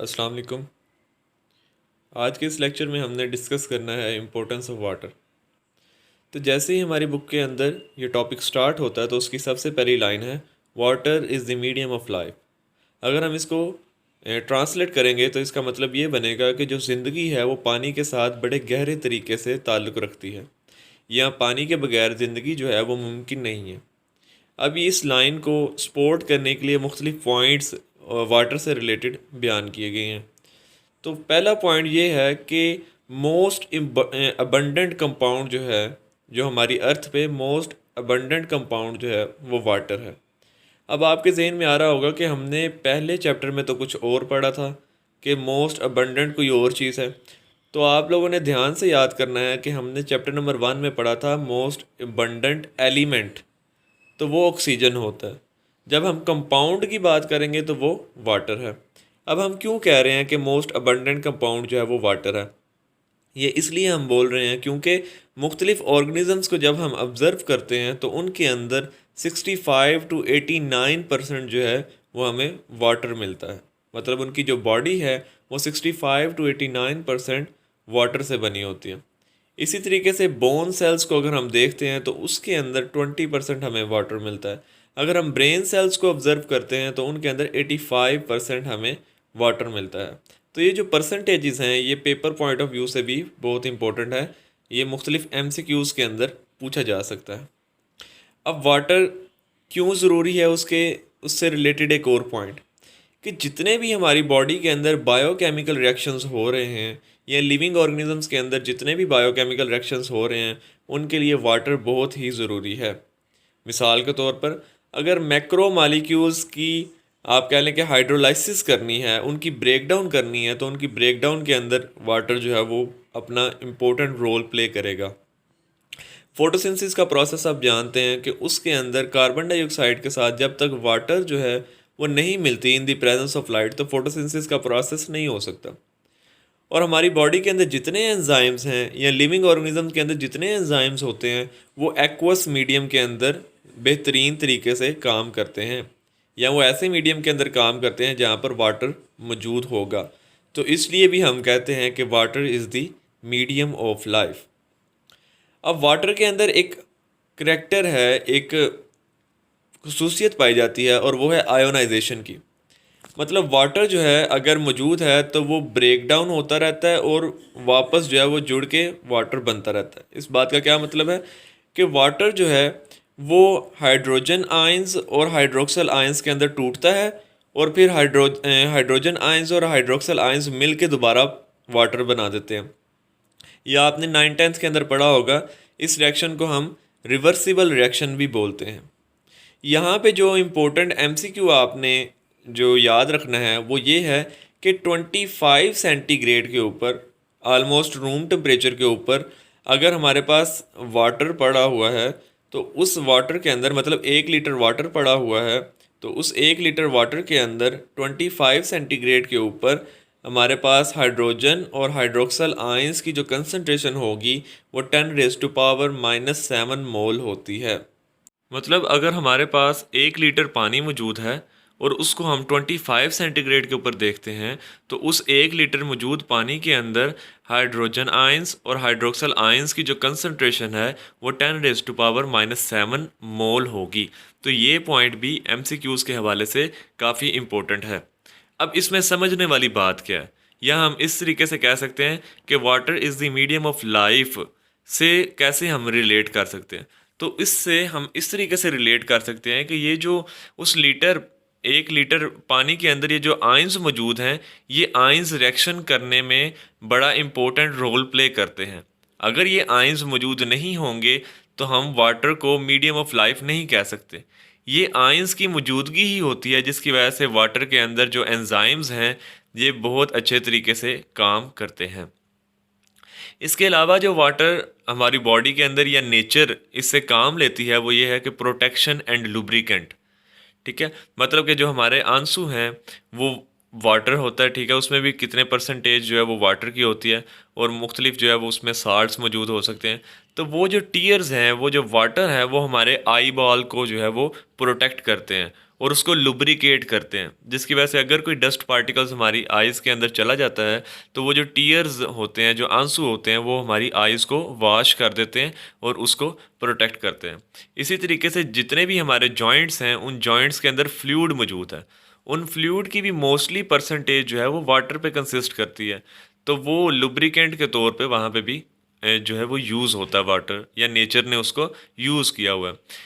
अस्सलाम वालेकुम। आज के इस लेक्चर में हमने डिस्कस करना है इम्पोर्टेंस ऑफ वाटर। तो जैसे ही हमारी बुक के अंदर ये टॉपिक स्टार्ट होता है तो उसकी सबसे पहली लाइन है water is the medium of life. अगर हम इसको ट्रांसलेट करेंगे तो इसका मतलब ये बनेगा कि जो ज़िंदगी है वो पानी के साथ बड़े गहरे तरीके से ताल्लुक़ रखती है, या पानी के बगैर ज़िंदगी जो है वो मुमकिन नहीं है। अब इस लाइन को सपोर्ट करने के लिए मुख्तलिफ पॉइंट्स वाटर से रिलेटेड बयान किए गए हैं। तो पहला पॉइंट ये है कि मोस्ट अबंडेंट कंपाउंड जो है, जो हमारी अर्थ पे मोस्ट अबंडेंट कंपाउंड जो है वो वाटर है। अब आपके जहन में आ रहा होगा कि हमने पहले चैप्टर में तो कुछ और पढ़ा था कि मोस्ट अबंडेंट कोई और चीज़ है। तो आप लोगों ने ध्यान से याद करना है कि हमने चैप्टर नंबर 1 में पढ़ा था मोस्ट अबंडेंट एलिमेंट, तो वो ऑक्सीजन होता है। जब हम कंपाउंड की बात करेंगे तो वो वाटर है। अब हम क्यों कह रहे हैं कि मोस्ट अबंडेंट कंपाउंड जो है वो वाटर है? ये इसलिए हम बोल रहे हैं क्योंकि मुख्तलिफ ऑर्गेनिजम्स को जब हम ऑब्ज़र्व करते हैं तो उनके अंदर 65 to 89% जो है वो हमें वाटर मिलता है। मतलब उनकी जो बॉडी है वो 65 to 89% वाटर से बनी होती है। इसी तरीके से बोन सेल्स को अगर हम देखते हैं तो उसके अंदर 20% हमें वाटर मिलता है। अगर हम ब्रेन सेल्स को ऑब्ज़र्व करते हैं तो उनके अंदर 85% हमें वाटर मिलता है। तो ये जो परसेंटेजेस हैं ये पेपर पॉइंट ऑफ व्यू से भी बहुत इंपॉर्टेंट है। ये मुख्तलिफ MCQs के अंदर पूछा जा सकता है। अब वाटर क्यों ज़रूरी है, उससे रिलेटेड एक और पॉइंट कि जितने भी हमारी बॉडी के अंदर बायोकेमिकल रिएक्शंस हो रहे हैं या लिविंग ऑर्गेनिजम्स के अंदर जितने भी बायोकेमिकल रिएक्शंस हो रहे हैं उनके लिए वाटर बहुत ही ज़रूरी है। मिसाल के तौर पर अगर मैक्रो मालिक्यूल्स की आप कह लें कि हाइड्रोलाइसिस करनी है, उनकी ब्रेकडाउन करनी है, तो उनकी ब्रेकडाउन के अंदर वाटर जो है वो अपना इम्पोर्टेंट रोल प्ले करेगा। फोटोसिंथेसिस का प्रोसेस आप जानते हैं कि उसके अंदर कार्बन डाइऑक्साइड के साथ जब तक वाटर जो है वो नहीं मिलती in the presence of light, तो फोटोसिंथेसिस का प्रोसेस नहीं हो सकता। और हमारी बॉडी के अंदर जितने एंजाइम्स हैं या लिविंग ऑर्गेनिज्म के अंदर जितने एंजाइम्स होते हैं वो एक्वस मीडियम के अंदर बेहतरीन तरीके से काम करते हैं, या वो ऐसे मीडियम के अंदर काम करते हैं जहाँ पर वाटर मौजूद होगा। तो इसलिए भी हम कहते हैं कि water is the medium of life. अब वाटर के अंदर एक करैक्टर है, एक खसूसियत पाई जाती है और वो है आयोनाइजेशन की। मतलब वाटर जो है अगर मौजूद है तो वो ब्रेक डाउन होता रहता है और वापस जो है वो जुड़ के वाटर बनता रहता है। इस बात का क्या मतलब है कि वाटर जो है वो हाइड्रोजन आयंस और हाइड्रोक्सल आयंस के अंदर टूटता है और फिर हाइड्रोजन आयंस और हाइड्रोक्सल आयंस मिल के दोबारा वाटर बना देते हैं। या आपने 9th-10th के अंदर पढ़ा होगा, इस रिएक्शन को हम रिवर्सिबल रिएक्शन भी बोलते हैं। यहाँ पे जो इम्पोर्टेंट MCQ आपने जो याद रखना है वो ये है कि 25 सेंटीग्रेड के ऊपर, ऑलमोस्ट रूम टेम्परेचर के ऊपर अगर हमारे पास वाटर पड़ा हुआ है तो उस वाटर के अंदर, मतलब 1 लीटर वाटर पड़ा हुआ है, तो उस 1 लीटर वाटर के अंदर 25 सेंटीग्रेड के ऊपर हमारे पास हाइड्रोजन और हाइड्रोक्सल आयंस की जो कंसंट्रेशन होगी वो 10⁻⁻7 मोल होती है। मतलब अगर हमारे पास 1 लीटर पानी मौजूद है और उसको हम 25 सेंटीग्रेड के ऊपर देखते हैं तो उस 1 लीटर मौजूद पानी के अंदर हाइड्रोजन आयंस और हाइड्रोक्सल आयंस की जो कंसंट्रेशन है वो 10⁻⁻7 मोल होगी। तो ये पॉइंट भी MCQs के हवाले से काफ़ी इम्पोर्टेंट है। अब इसमें समझने वाली बात क्या है, या हम इस तरीके से कह सकते हैं कि water is the medium of life से कैसे हम रिलेट कर सकते हैं। तो इससे हम इस तरीके से रिलेट कर सकते हैं कि ये जो उस 1 लीटर पानी के अंदर ये जो आयंस मौजूद हैं, ये आयंस रिएक्शन करने में बड़ा इम्पोर्टेंट रोल प्ले करते हैं। अगर ये आयंस मौजूद नहीं होंगे तो हम वाटर को मीडियम ऑफ लाइफ नहीं कह सकते। ये आयंस की मौजूदगी ही होती है जिसकी वजह से वाटर के अंदर जो एंजाइम्स हैं ये बहुत अच्छे तरीके से काम करते हैं। इसके अलावा जो वाटर हमारी बॉडी के अंदर या नेचर इससे काम लेती है वो ये है कि प्रोटेक्शन एंड लुब्रिकेंट। ठीक है, मतलब कि जो हमारे आंसू हैं वो वाटर होता है, ठीक है, उसमें भी कितने परसेंटेज जो है वो वाटर की होती है और मुख्तलिफ जो है वो उसमें साल्ट्स मौजूद हो सकते हैं। तो वो जो टीयर्स हैं, वो जो वाटर है वो हमारे आई बॉल को जो है वो प्रोटेक्ट करते हैं और उसको लुब्रिकेट करते हैं, जिसकी वजह से अगर कोई डस्ट पार्टिकल्स हमारी आइज़ के अंदर चला जाता है तो वो जो टीयर्स होते हैं, जो आंसू होते हैं, वो हमारी आइज़ को वॉश कर देते हैं और उसको प्रोटेक्ट करते हैं। इसी तरीके से जितने भी हमारे जॉइंट्स हैं, उन जॉइंट्स के अंदर फ्लूइड मौजूद है, उन फ्लूइड की भी मोस्टली परसेंटेज जो है वो वाटर पे कंसिस्ट करती है। तो वो लुब्रिकेंट के तौर पे वहाँ पे भी जो है वो यूज़ होता है वाटर, या नेचर ने उसको यूज़ किया हुआ है।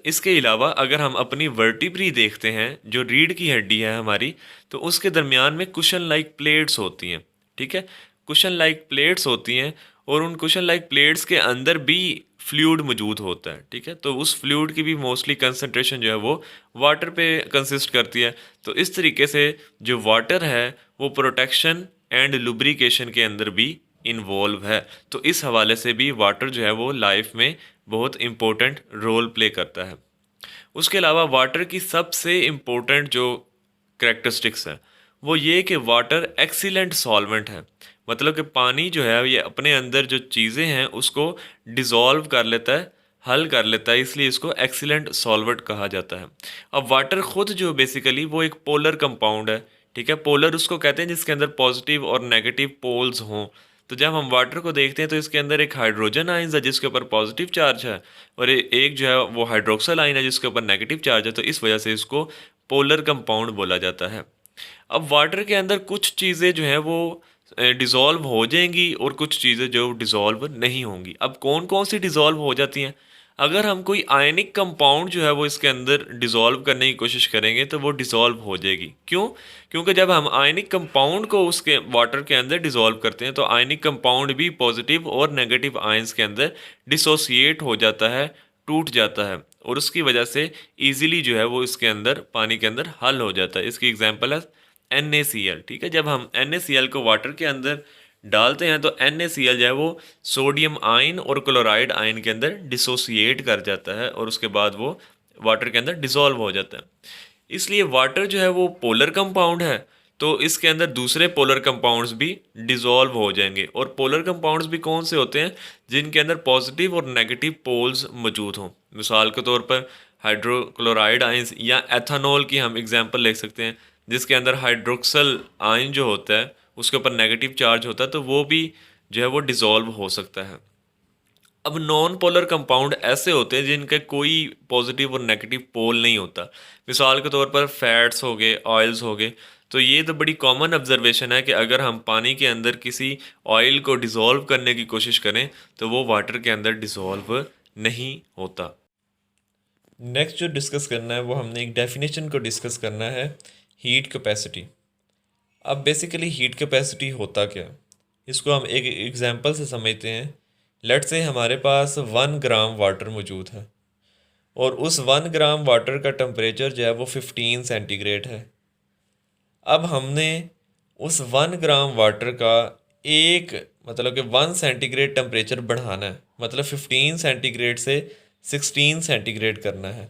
इसके अलावा अगर हम अपनी वर्टिब्री देखते हैं, जो रीढ़ की हड्डी है हमारी, तो उसके दरमियान में कुशन लाइक प्लेट्स होती हैं। ठीक है, कुशन लाइक प्लेट्स होती हैं, और उन कुशन लाइक प्लेट्स के अंदर भी फ्लूइड मौजूद होता है। ठीक है, तो उस फ्लूइड की भी मोस्टली कंसंट्रेशन जो है वो वाटर पे कंसिस्ट करती है। तो इस तरीके से जो वाटर है वो प्रोटेक्शन एंड लुब्रिकेशन के अंदर भी इन्वॉल्व है। तो इस हवाले से भी वाटर जो है वो लाइफ में बहुत इम्पोर्टेंट रोल प्ले करता है। उसके अलावा वाटर की सबसे इम्पोर्टेंट जो करेक्टरिस्टिक्स है वो ये कि वाटर एक्सीलेंट सॉल्वेंट है। मतलब कि पानी जो है ये अपने अंदर जो चीज़ें हैं उसको डिज़ोल्व कर लेता है, हल कर लेता है, इसलिए इसको एक्सीलेंट सॉल्वेंट कहा जाता है। अब वाटर खुद जो बेसिकली वो एक पोलर कंपाउंड है। ठीक है, पोलर उसको कहते हैं जिसके अंदर पॉजिटिव और नेगेटिव पोल्स हों। तो जब हम वाटर को देखते हैं तो इसके अंदर एक हाइड्रोजन आयन है जिसके ऊपर पॉजिटिव चार्ज है, और एक जो है वो हाइड्रोक्सल आयन है जिसके ऊपर नेगेटिव चार्ज है। तो इस वजह से इसको पोलर कंपाउंड बोला जाता है। अब वाटर के अंदर कुछ चीज़ें जो हैं वो डिज़ोल्व हो जाएंगी और कुछ चीज़ें जो डिज़ोल्व नहीं होंगी। अब कौन कौन सी डिज़ोल्व हो जाती हैं? अगर हम कोई आयनिक कंपाउंड जो है वो इसके अंदर डिज़ोल्व करने की कोशिश करेंगे तो वो डिज़ोल्व हो जाएगी। क्यों? क्योंकि जब हम आयनिक कंपाउंड को उसके वाटर के अंदर डिज़ोल्व करते हैं तो आयनिक कंपाउंड भी पॉजिटिव और नेगेटिव आयंस के अंदर डिसोसिएट हो जाता है, टूट जाता है, और उसकी वजह से ईजिली जो है वो इसके अंदर पानी के अंदर हल हो जाता है। इसकी एग्जांपल है NaCl। ठीक है, जब हम NaCl को वाटर के अंदर डालते हैं तो NaCl जो है वो सोडियम आयन और क्लोराइड आयन के अंदर डिसोसिएट कर जाता है, और उसके बाद वो वाटर के अंदर डिसॉल्व हो जाता है। इसलिए वाटर जो है वो पोलर कंपाउंड है, तो इसके अंदर दूसरे पोलर कंपाउंड्स भी डिसॉल्व हो जाएंगे। और पोलर कंपाउंड्स भी कौन से होते हैं? जिनके अंदर पॉजिटिव और नेगेटिव पोल्स मौजूद हों। मिसाल के तौर पर हाइड्रोक्लोराइड आयंस या एथानॉल की हम एग्जांपल ले सकते हैं, जिसके अंदर हाइड्रोक्सल आयन जो होता है उसके ऊपर नेगेटिव चार्ज होता है, तो वो भी जो है वो डिसॉल्व हो सकता है। अब नॉन पोलर कंपाउंड ऐसे होते हैं जिनके कोई पॉजिटिव और नेगेटिव पोल नहीं होता। मिसाल के तौर पर फैट्स हो गए, ऑयल्स हो गए। तो ये तो बड़ी कॉमन ऑब्जर्वेशन है कि अगर हम पानी के अंदर किसी ऑयल को डिसॉल्व करने की कोशिश करें तो वो वाटर के अंदर डिसॉल्व नहीं होता। नेक्स्ट जो डिस्कस करना है वो हमने एक डेफिनेशन को डिस्कस करना है, हीट कैपेसिटी। अब बेसिकली हीट कैपेसिटी होता क्या, इसको हम एक एग्जांपल से समझते हैं। लेट्स से हमारे पास 1 ग्राम वाटर मौजूद है, और उस 1 ग्राम वाटर का टेम्परेचर जो है वो 15 सेंटीग्रेड है। अब हमने उस 1 ग्राम वाटर का एक मतलब कि 1 सेंटीग्रेड टेम्परेचर बढ़ाना है, मतलब 15 सेंटीग्रेड से 16 सेंटीग्रेड करना है।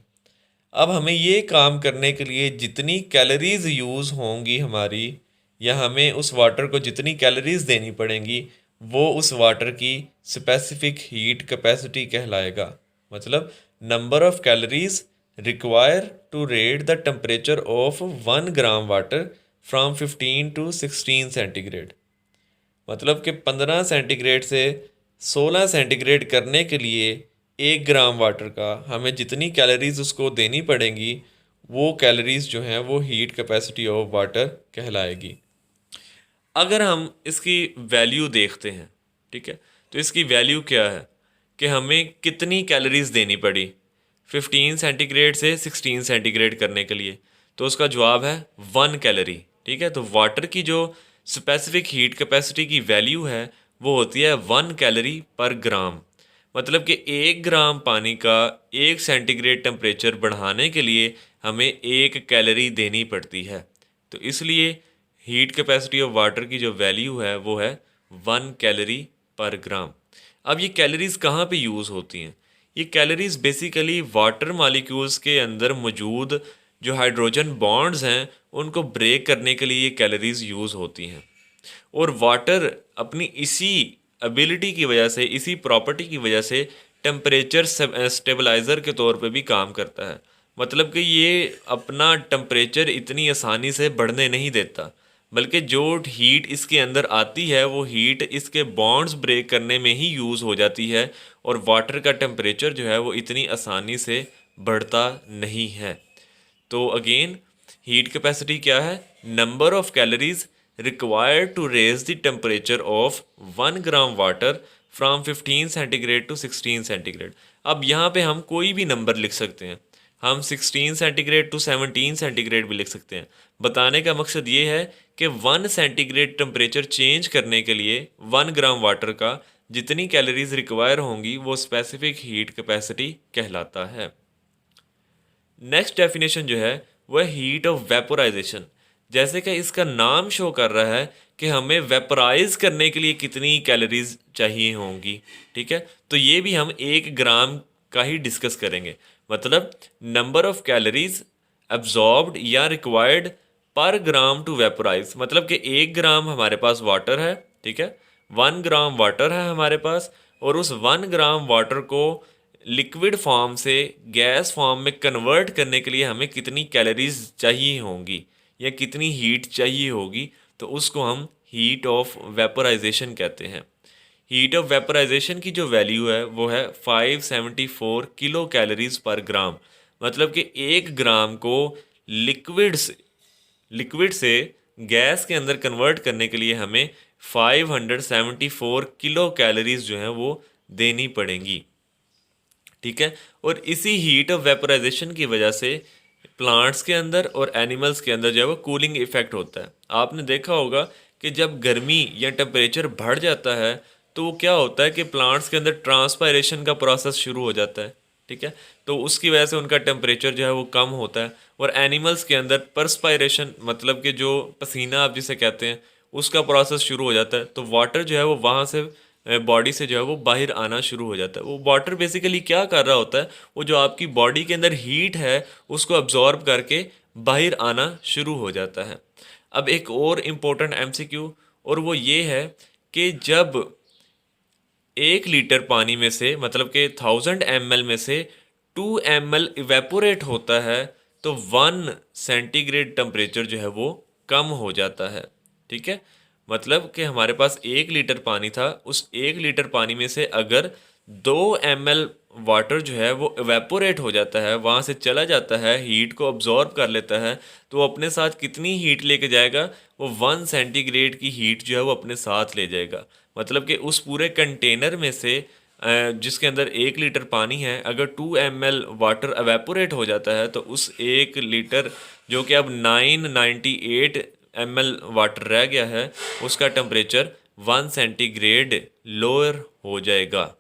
अब हमें ये काम करने के लिए जितनी कैलोरीज यूज़ होंगी हमारी, या हमें उस वाटर को जितनी कैलोरीज देनी पड़ेंगी, वो उस वाटर की स्पेसिफिक हीट कैपेसिटी कहलाएगा। मतलब number of calories require to rate the temperature of 1 gram water from 15 to 16 centigrade. मतलब कि 15 सेंटीग्रेड से 16 सेंटीग्रेड करने के लिए 1 ग्राम वाटर का हमें जितनी कैलोरीज उसको देनी पड़ेंगी, वो कैलोरीज जो हैं वो हीट कैपेसिटी ऑफ वाटर कहलाएगी। अगर हम इसकी वैल्यू देखते हैं, ठीक है, तो इसकी वैल्यू क्या है कि हमें कितनी कैलोरीज देनी पड़ी 15 सेंटीग्रेड से 16 सेंटीग्रेड करने के लिए। तो उसका जवाब है 1 कैलोरी। ठीक है, तो वाटर की जो स्पेसिफिक हीट कैपेसिटी की वैल्यू है वो होती है 1 कैलोरी पर ग्राम। मतलब कि 1 ग्राम पानी का 1 सेंटीग्रेड टेम्परेचर बढ़ाने के लिए हमें 1 कैलोरी देनी पड़ती है। तो इसलिए हीट कैपेसिटी ऑफ वाटर की जो वैल्यू है वो है 1 कैलोरी पर ग्राम। अब ये कैलोरीज कहाँ पे यूज़ होती हैं? ये कैलोरीज बेसिकली वाटर मॉलिक्यूल्स के अंदर मौजूद जो हाइड्रोजन बॉन्ड्स हैं उनको ब्रेक करने के लिए ये कैलोरीज यूज़ होती हैं। और वाटर अपनी इसी एबिलिटी की वजह से, इसी प्रॉपर्टी की वजह से टेम्परेचर स्टेबलाइज़र के तौर पे भी काम करता है। मतलब कि ये अपना टेम्परेचर इतनी आसानी से बढ़ने नहीं देता, बल्कि जो हीट इसके अंदर आती है वो हीट इसके बॉन्ड्स ब्रेक करने में ही यूज़ हो जाती है, और वाटर का टेम्परेचर जो है वो इतनी आसानी से बढ़ता नहीं है। तो अगेन हीट कैपेसिटी क्या है? Number of calories required to raise the temperature of 1 gram water from 15 centigrade to 16 centigrade. अब यहाँ पे हम कोई भी नंबर लिख सकते हैं, हम 16 सेंटीग्रेड टू 17 सेंटीग्रेड भी लिख सकते हैं। बताने का मकसद ये है कि 1 सेंटीग्रेड टेम्परेचर चेंज करने के लिए 1 ग्राम वाटर का जितनी कैलोरीज रिक्वायर होंगी वो स्पेसिफिक हीट कैपेसिटी कहलाता है। नेक्स्ट डेफिनेशन जो है वह हीट ऑफ वेपोराइजेशन। जैसे कि इसका नाम शो कर रहा है कि हमें वेपराइज करने के लिए कितनी कैलोरीज चाहिए होंगी, ठीक है। तो ये भी हम 1 ग्राम का ही डिस्कस करेंगे, मतलब नंबर ऑफ कैलोरीज एब्जॉर्ब्ड या रिक्वायर्ड पर ग्राम टू वेपोराइज। मतलब कि 1 ग्राम हमारे पास वाटर है, ठीक है, 1 ग्राम वाटर है हमारे पास, और उस 1 ग्राम वाटर को लिक्विड फॉर्म से गैस फॉर्म में कन्वर्ट करने के लिए हमें कितनी कैलोरीज चाहिए होंगी या कितनी हीट चाहिए होगी, तो उसको हम हीट ऑफ वेपोराइजेशन कहते हैं। हीट ऑफ वेपोराइजेशन की जो वैल्यू है वो है 574 किलो कैलोरीज पर ग्राम। मतलब कि 1 ग्राम को लिक्विड से गैस के अंदर कन्वर्ट करने के लिए हमें 574 किलो कैलोरीज जो हैं वो देनी पड़ेंगी, ठीक है। और इसी हीट ऑफ वेपोराइजेशन की वजह से प्लांट्स के अंदर और एनिमल्स के अंदर जो है वो कूलिंग इफेक्ट होता है। आपने देखा होगा कि जब गर्मी या टेम्परेचर बढ़ जाता है तो वो क्या होता है कि प्लांट्स के अंदर ट्रांसपायरेशन का प्रोसेस शुरू हो जाता है, ठीक है। तो उसकी वजह से उनका टेम्परेचर जो है वो कम होता है, और एनिमल्स के अंदर परस्पायरेशन मतलब कि जो पसीना आप जिसे कहते हैं उसका प्रोसेस शुरू हो जाता है। तो वाटर जो है वो वहाँ से बॉडी से जो है वो बाहर आना शुरू हो जाता है। वो वाटर बेसिकली क्या कर रहा होता है, वो जो आपकी बॉडी के अंदर हीट है उसको अब्जॉर्ब करके बाहर आना शुरू हो जाता है। अब एक और इम्पोर्टेंट एमसीक्यू, और वो ये है कि जब 1 लीटर पानी में से मतलब कि 1000 ml में से 2 ml इवेपोरेट होता है तो 1 सेंटीग्रेड टेम्परेचर जो है वो कम हो जाता है, ठीक है। मतलब कि हमारे पास 1 लीटर पानी था, उस 1 लीटर पानी में से अगर 2 ml वाटर जो है वो इवेपोरेट हो जाता है, वहाँ से चला जाता है, हीट को अब्जॉर्ब कर लेता है, तो वो अपने साथ कितनी हीट लेके जाएगा? वो 1 सेंटीग्रेड की हीट जो है वो अपने साथ ले जाएगा। मतलब कि उस पूरे कंटेनर में से जिसके अंदर 1 लीटर पानी है, अगर 2 ml वाटर एवेपोरेट हो जाता है तो उस 1 लीटर जो कि अब 998 ml वाटर रह गया है उसका टेम्परेचर 1 सेंटीग्रेड लोअर हो जाएगा।